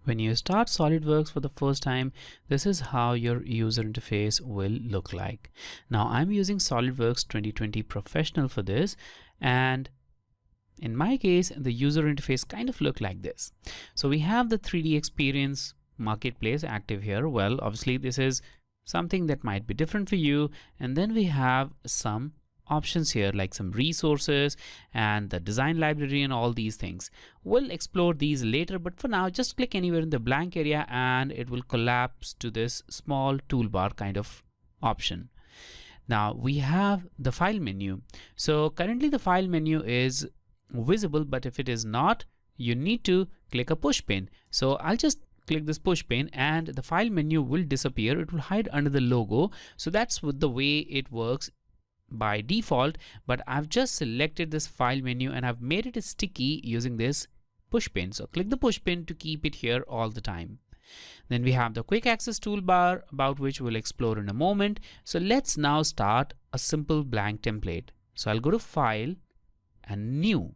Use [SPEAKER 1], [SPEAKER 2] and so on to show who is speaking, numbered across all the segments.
[SPEAKER 1] When you start SolidWorks for the first time, this is how your user interface will look like. Now I'm using SolidWorks 2020 Professional for this, and in my case, the user interface kind of look like this. So we have the 3D experience marketplace active here. Well, obviously this is something that might be different for you. And then we have some options here like some resources and the design library and all these things. We'll explore these later, but for now just click anywhere in the blank area and it will collapse to this small toolbar kind of option. Now we have the file menu. So currently the file menu is visible, but if it is not, you need to click a push pin. So I'll just click this push pin and the file menu will disappear. It will hide under the logo. So that's the way it works by default, but I've just selected this file menu and I've made it sticky using this push pin. So click the push pin to keep it here all the time. Then we have the quick access toolbar, about which we'll explore in a moment. So let's now start a simple blank template. So I'll go to File and New.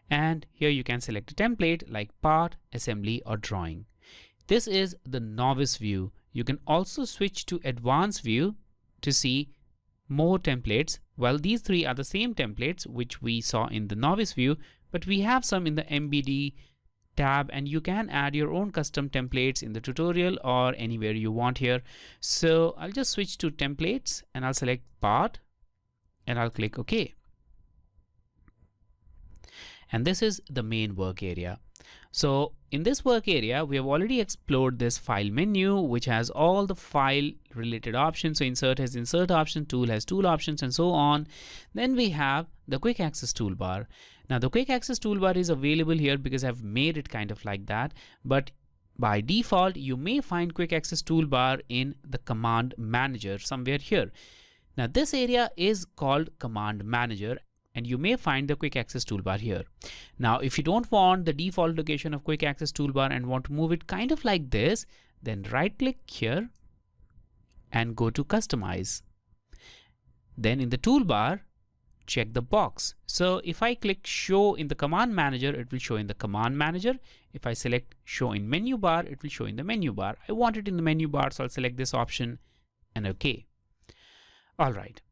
[SPEAKER 1] And here you can select a template like Part, Assembly or Drawing. This is the novice view. You can also switch to Advanced view to see more templates. Well, these three are the same templates which we saw in the novice view, but we have some in the MBD tab and you can add your own custom templates in the tutorial or anywhere you want here. So I'll just switch to templates and I'll select part and I'll click OK. And this is the main work area. So in this work area, we have already explored this file menu, which has all the file related options. So insert has insert option, tool has tool options and so on. Then we have the quick access toolbar. Now the quick access toolbar is available here because I've made it kind of like that. But by default, you may find quick access toolbar in the command manager somewhere here. Now this area is called command manager, and you may find the quick access toolbar here. Now, if you don't want the default location of quick access toolbar and want to move it kind of like this, then right click here and go to customize. Then in the toolbar, check the box. So if I click show in the command manager, it will show in the command manager. If I select show in menu bar, it will show in the menu bar. I want it in the menu bar, so I'll select this option and OK. All right.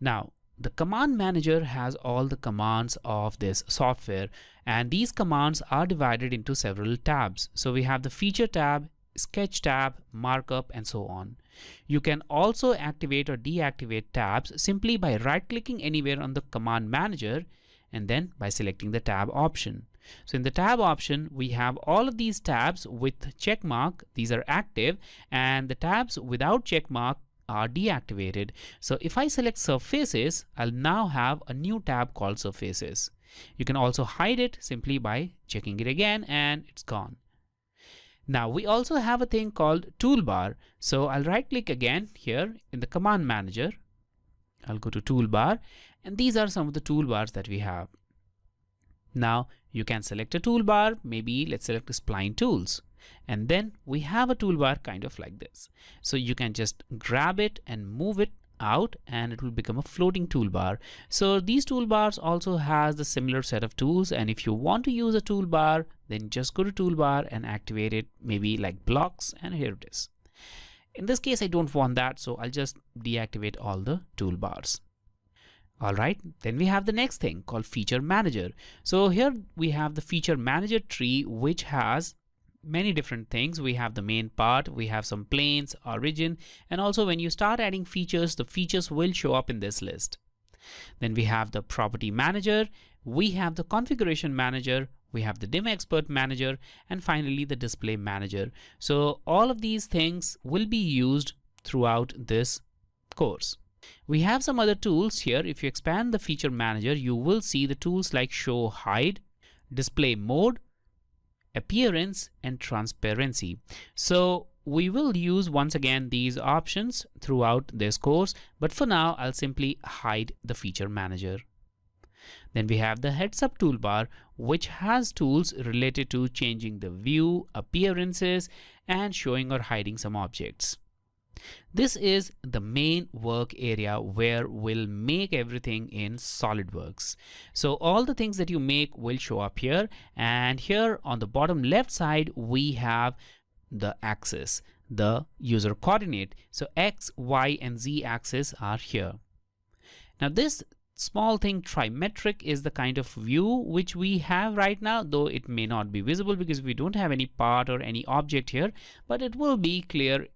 [SPEAKER 1] Now, the command manager has all the commands of this software, and these commands are divided into several tabs. So we have the feature tab, sketch tab, markup, and so on. You can also activate or deactivate tabs simply by right clicking anywhere on the command manager and then by selecting the tab option. So in the tab option, we have all of these tabs with check mark. These are active, and the tabs without check mark are deactivated. So if I select surfaces, I'll now have a new tab called surfaces. You can also hide it simply by checking it again and it's gone. Now we also have a thing called toolbar. So I'll right click again here in the command manager. I'll go to toolbar, and these are some of the toolbars that we have. Now you can select a toolbar, maybe let's select spline tools. And then we have a toolbar kind of like this. So you can just grab it and move it out and it will become a floating toolbar. So these toolbars also has the similar set of tools, and if you want to use a toolbar, then just go to toolbar and activate it, maybe like blocks, and here it is. In this case, I don't want that, so I'll just deactivate all the toolbars. All right, then we have the next thing called feature manager. So here we have the feature manager tree, which has many different things. We have the main part, we have some planes, origin, and also when you start adding features, the features will show up in this list. Then we have the property manager, we have the configuration manager, we have the dim expert manager, and finally the display manager. So all of these things will be used throughout this course. We have some other tools here. If you expand the feature manager, you will see the tools like show hide, display mode, appearance, and transparency. So we will use once again these options throughout this course, but for now I'll simply hide the feature manager. Then we have the heads up toolbar, which has tools related to changing the view, appearances, and showing or hiding some objects. This is the main work area where we'll make everything in SolidWorks. So all the things that you make will show up here, and here on the bottom left side we have the axis, the user coordinate. So X, Y, and Z axis are here. Now this small thing trimetric is the kind of view which we have right now, though it may not be visible because we don't have any part or any object here, but it will be clear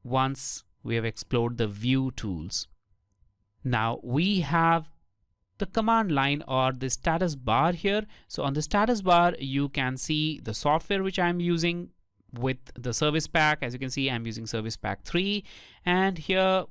[SPEAKER 1] once we have explored the view tools. Now we have the command line or the status bar here. So on the status bar you can see the software which I'm using with the service pack. As you can see, I'm using service pack 3, and here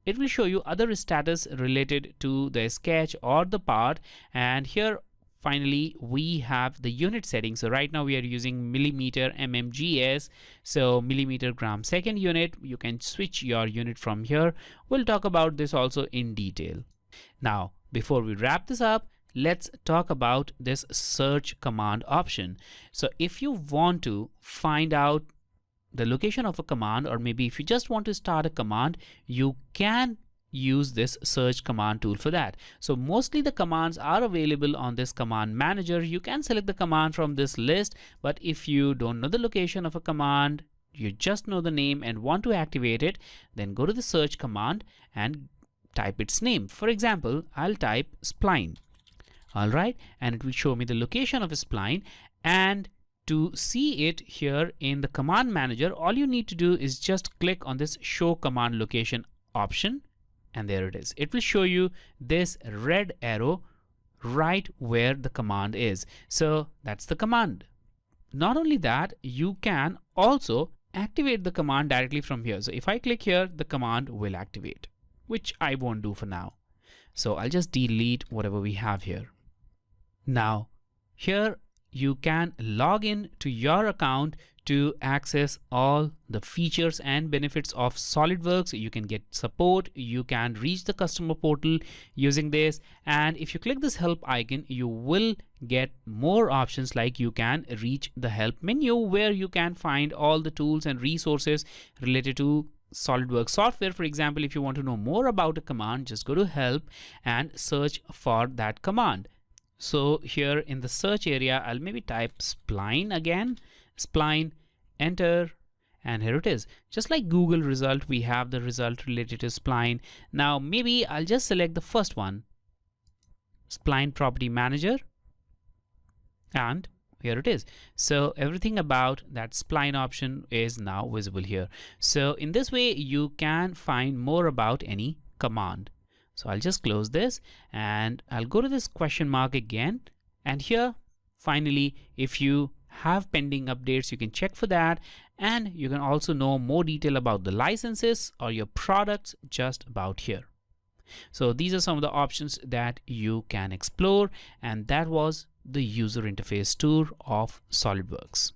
[SPEAKER 1] it will show you other status related to the sketch or the part. And here finally we have the unit settings. So right now we are using millimeter mmgs, so millimeter gram second unit. You can switch your unit from here. We'll talk about this also in detail. Now before we wrap this up, let's talk about this search command option. So if you want to find out the location of a command, or maybe if you just want to start a command, you can use this search command tool for that. So mostly the commands are available on this command manager. You can select the command from this list, but if you don't know the location of a command, you just know the name and want to activate it, then go to the search command and type its name. For example, I'll type spline. Alright, and it will show me the location of a spline. And to see it here in the command manager, all you need to do is just click on this show command location option, and there it is. It will show you this red arrow right where the command is. So that's the command. Not only that, you can also activate the command directly from here. So if I click here, the command will activate, which I won't do for now. So I'll just delete whatever we have here. Now here you can log in to your account to access all the features and benefits of SolidWorks. You can get support, you can reach the customer portal using this, and if you click this help icon, you will get more options, like you can reach the help menu where you can find all the tools and resources related to SolidWorks software. For example, if you want to know more about a command, just go to help and search for that command. So here in the search area, I'll maybe type spline again, spline, enter, and here it is. Just like Google result, we have the result related to spline. Now maybe I'll just select the first one, spline property manager, and here it is. So everything about that spline option is now visible here. So in this way you can find more about any command. So I'll just close this and I'll go to this question mark again, and here finally, if you have pending updates, you can check for that, and you can also know more detail about the licenses or your products just about here. So these are some of the options that you can explore, and that was the user interface tour of SolidWorks.